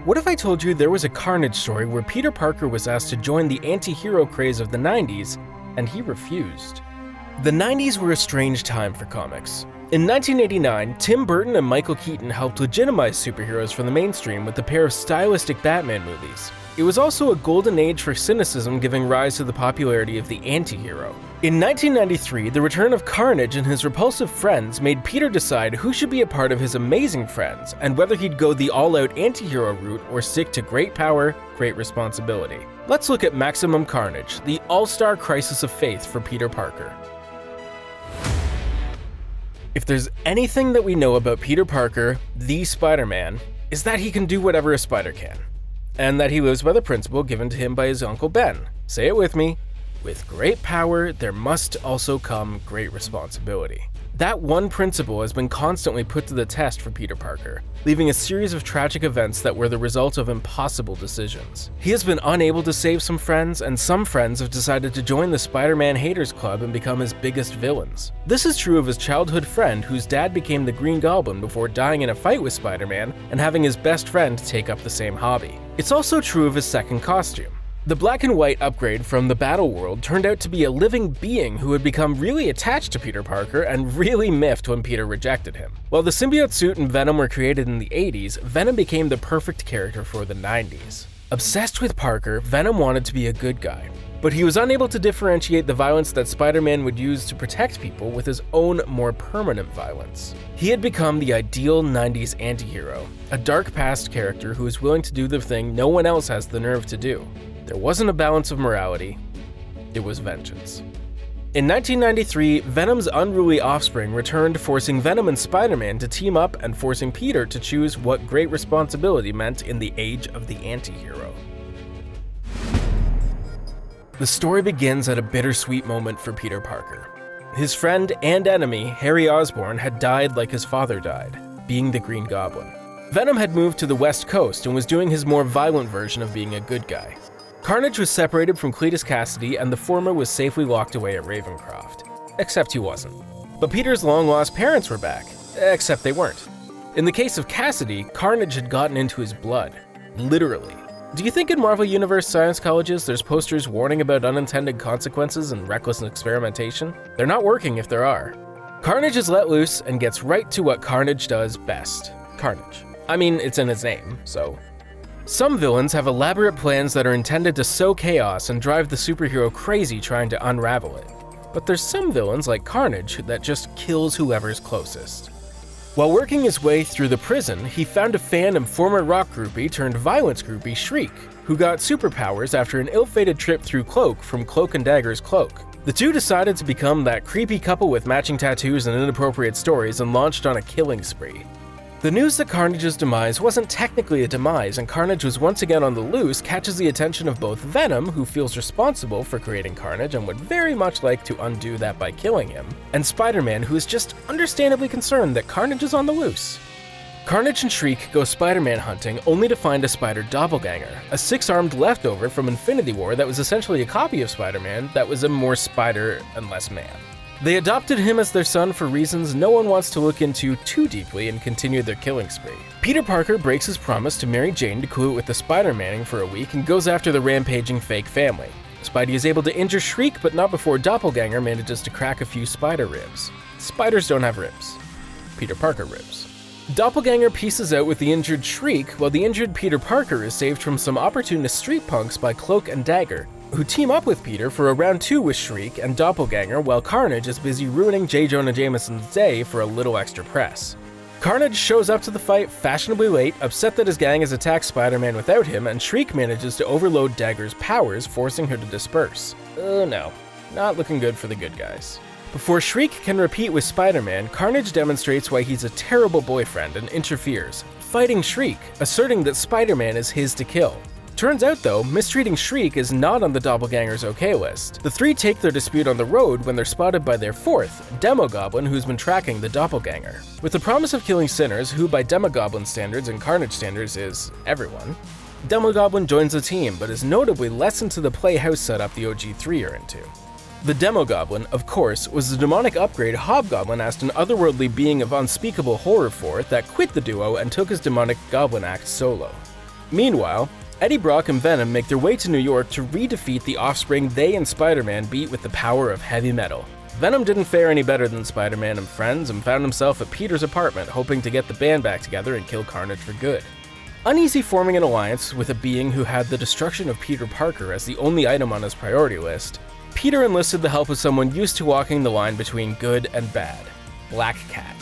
What if I told you there was a Carnage story where Peter Parker was asked to join the anti-hero craze of the 90s, and he refused? The 90s were a strange time for comics. In 1989, Tim Burton and Michael Keaton helped legitimize superheroes for the mainstream with a pair of stylistic Batman movies. It was also a golden age for cynicism, giving rise to the popularity of the anti-hero. In 1993, the return of Carnage and his repulsive friends made Peter decide who should be a part of his amazing friends, and whether he'd go the all-out anti-hero route or stick to great power, great responsibility. Let's look at Maximum Carnage, the all-star crisis of faith for Peter Parker. If there's anything that we know about Peter Parker, the Spider-Man, is that he can do whatever a spider can. And that he lives by the principle given to him by his Uncle Ben. Say it with me. With great power, there must also come great responsibility. That one principle has been constantly put to the test for Peter Parker, leaving a series of tragic events that were the result of impossible decisions. He has been unable to save some friends, and some friends have decided to join the Spider-Man Haters Club and become his biggest villains. This is true of his childhood friend whose dad became the Green Goblin before dying in a fight with Spider-Man and having his best friend take up the same hobby. It's also true of his second costume. The black and white upgrade from the Battle World turned out to be a living being who had become really attached to Peter Parker and really miffed when Peter rejected him. While the symbiote suit and Venom were created in the 80s, Venom became the perfect character for the 90s. Obsessed with Parker, Venom wanted to be a good guy, but he was unable to differentiate the violence that Spider-Man would use to protect people with his own more permanent violence. He had become the ideal 90s anti-hero, a dark past character who was willing to do the thing no one else has the nerve to do. There wasn't a balance of morality, it was vengeance. In 1993, Venom's unruly offspring returned, forcing Venom and Spider-Man to team up and forcing Peter to choose what great responsibility meant in the age of the anti-hero. The story begins at a bittersweet moment for Peter Parker. His friend and enemy, Harry Osborn, had died like his father died, being the Green Goblin. Venom had moved to the West Coast and was doing his more violent version of being a good guy. Carnage was separated from Cletus Cassidy, and the former was safely locked away at Ravencroft. Except he wasn't. But Peter's long-lost parents were back. Except they weren't. In the case of Cassidy, Carnage had gotten into his blood. Literally. Do you think in Marvel Universe science colleges there's posters warning about unintended consequences and reckless experimentation? They're not working if there are. Carnage is let loose and gets right to what Carnage does best. Carnage. I mean, it's in his name, so... Some villains have elaborate plans that are intended to sow chaos and drive the superhero crazy trying to unravel it. But there's some villains like Carnage that just kills whoever's closest. While working his way through the prison, he found a fan and former rock groupie turned violence groupie Shriek, who got superpowers after an ill-fated trip through Cloak from Cloak and Dagger's Cloak. The two decided to become that creepy couple with matching tattoos and inappropriate stories and launched on a killing spree. The news that Carnage's demise wasn't technically a demise and Carnage was once again on the loose catches the attention of both Venom, who feels responsible for creating Carnage and would very much like to undo that by killing him, and Spider-Man, who is just understandably concerned that Carnage is on the loose. Carnage and Shriek go Spider-Man hunting only to find a spider doppelganger, a six-armed leftover from Infinity War that was essentially a copy of Spider-Man that was a more spider and less man. They adopted him as their son for reasons no one wants to look into too deeply and continue their killing spree. Peter Parker breaks his promise to Mary Jane to cool it with the Spider-Manning for a week and goes after the rampaging fake family. Spidey is able to injure Shriek, but not before Doppelganger manages to crack a few spider ribs. Spiders don't have ribs. Peter Parker ribs. Doppelganger pieces out with the injured Shriek, while the injured Peter Parker is saved from some opportunist street punks by Cloak and Dagger, who team up with Peter for a round 2 with Shriek and Doppelganger while Carnage is busy ruining J. Jonah Jameson's day for a little extra press. Carnage shows up to the fight fashionably late, upset that his gang has attacked Spider-Man without him, and Shriek manages to overload Dagger's powers, forcing her to disperse. Oh no, not looking good for the good guys. Before Shriek can repeat with Spider-Man, Carnage demonstrates why he's a terrible boyfriend and interferes, fighting Shriek, asserting that Spider-Man is his to kill. Turns out though, mistreating Shriek is not on the Doppelganger's okay list. The three take their dispute on the road when they're spotted by their fourth, Demogoblin, who's been tracking the Doppelganger. With the promise of killing sinners, who by Demogoblin standards and Carnage standards is everyone, Demogoblin joins the team, but is notably less into the Playhouse setup the OG3 are into. The Demogoblin, of course, was the demonic upgrade Hobgoblin asked an otherworldly being of unspeakable horror for that quit the duo and took his demonic goblin act solo. Meanwhile, Eddie Brock and Venom make their way to New York to re-defeat the offspring they and Spider-Man beat with the power of heavy metal. Venom didn't fare any better than Spider-Man and friends and found himself at Peter's apartment hoping to get the band back together and kill Carnage for good. Uneasy forming an alliance with a being who had the destruction of Peter Parker as the only item on his priority list, Peter enlisted the help of someone used to walking the line between good and bad, Black Cat.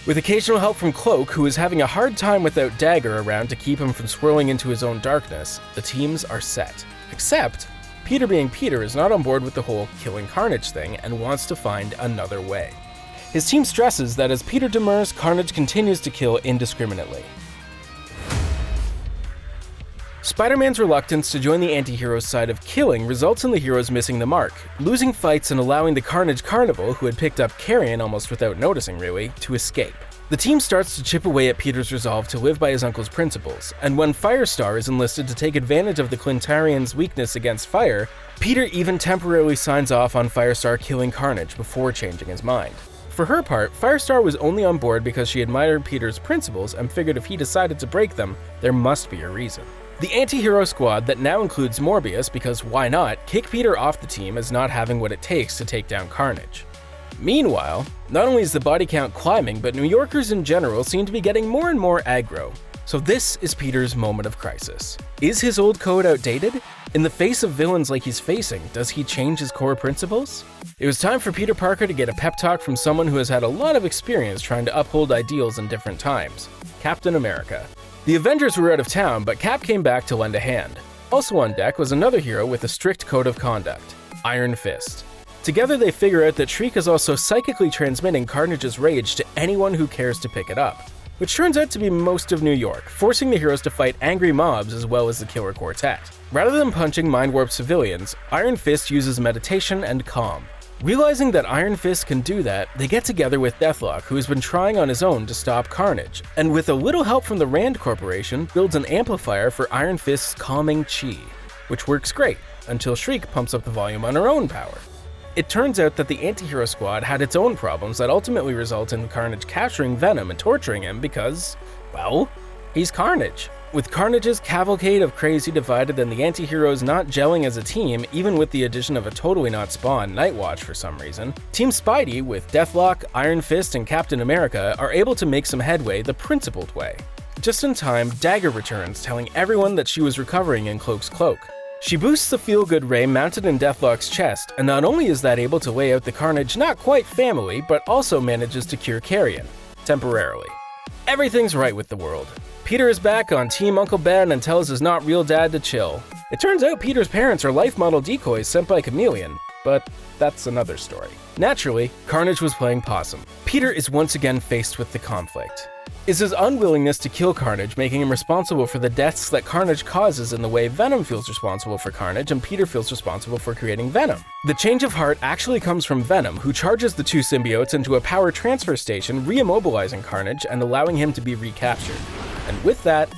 With occasional help from Cloak, who is having a hard time without Dagger around to keep him from swirling into his own darkness, the teams are set. Except, Peter being Peter is not on board with the whole killing Carnage thing and wants to find another way. His team stresses that as Peter demurs, Carnage continues to kill indiscriminately. Spider-Man's reluctance to join the anti-hero's side of killing results in the heroes missing the mark, losing fights and allowing the Carnage Carnival, who had picked up Carrion almost without noticing really, to escape. The team starts to chip away at Peter's resolve to live by his uncle's principles, and when Firestar is enlisted to take advantage of the Clintarians' weakness against fire, Peter even temporarily signs off on Firestar killing Carnage before changing his mind. For her part, Firestar was only on board because she admired Peter's principles and figured if he decided to break them, there must be a reason. The anti-hero squad that now includes Morbius, because why not, kick Peter off the team as not having what it takes to take down Carnage. Meanwhile, not only is the body count climbing, but New Yorkers in general seem to be getting more and more aggro. So this is Peter's moment of crisis. Is his old code outdated? In the face of villains like he's facing, does he change his core principles? It was time for Peter Parker to get a pep talk from someone who has had a lot of experience trying to uphold ideals in different times, Captain America. The Avengers were out of town, but Cap came back to lend a hand. Also on deck was another hero with a strict code of conduct, Iron Fist. Together they figure out that Shriek is also psychically transmitting Carnage's rage to anyone who cares to pick it up, which turns out to be most of New York, forcing the heroes to fight angry mobs as well as the Killer Quartet. Rather than punching mind-warped civilians, Iron Fist uses meditation and calm. Realizing that Iron Fist can do that, they get together with Deathlock, who has been trying on his own to stop Carnage, and with a little help from the Rand Corporation, builds an amplifier for Iron Fist's calming chi, which works great, until Shriek pumps up the volume on her own power. It turns out that the anti-hero squad had its own problems that ultimately result in Carnage capturing Venom and torturing him because, well, he's Carnage. With Carnage's cavalcade of crazy divided and the anti-heroes not gelling as a team, even with the addition of a totally not Spawn Nightwatch for some reason, Team Spidey, with Deathlock, Iron Fist, and Captain America, are able to make some headway the principled way. Just in time, Dagger returns, telling everyone that she was recovering in Cloak's cloak. She boosts the feel-good ray mounted in Deathlock's chest, and not only is that able to lay out the Carnage not-quite family, but also manages to cure Carrion, temporarily. Everything's right with the world. Peter is back on Team Uncle Ben and tells his not real dad to chill. It turns out Peter's parents are life model decoys sent by Chameleon, but that's another story. Naturally, Carnage was playing possum. Peter is once again faced with the conflict. Is his unwillingness to kill Carnage making him responsible for the deaths that Carnage causes in the way Venom feels responsible for Carnage and Peter feels responsible for creating Venom? The change of heart actually comes from Venom, who charges the two symbiotes into a power transfer station, re-immobilizing Carnage and allowing him to be recaptured. And with that,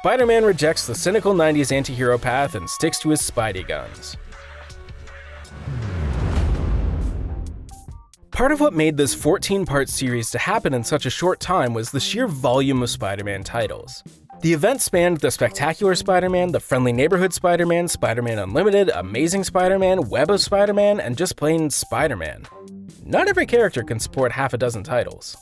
Spider-Man rejects the cynical 90s anti-hero path and sticks to his Spidey guns. Part of what made this 14-part series to happen in such a short time was the sheer volume of Spider-Man titles. The event spanned the Spectacular Spider-Man, the Friendly Neighborhood Spider-Man, Spider-Man Unlimited, Amazing Spider-Man, Web of Spider-Man, and just plain Spider-Man. Not every character can support half a dozen titles.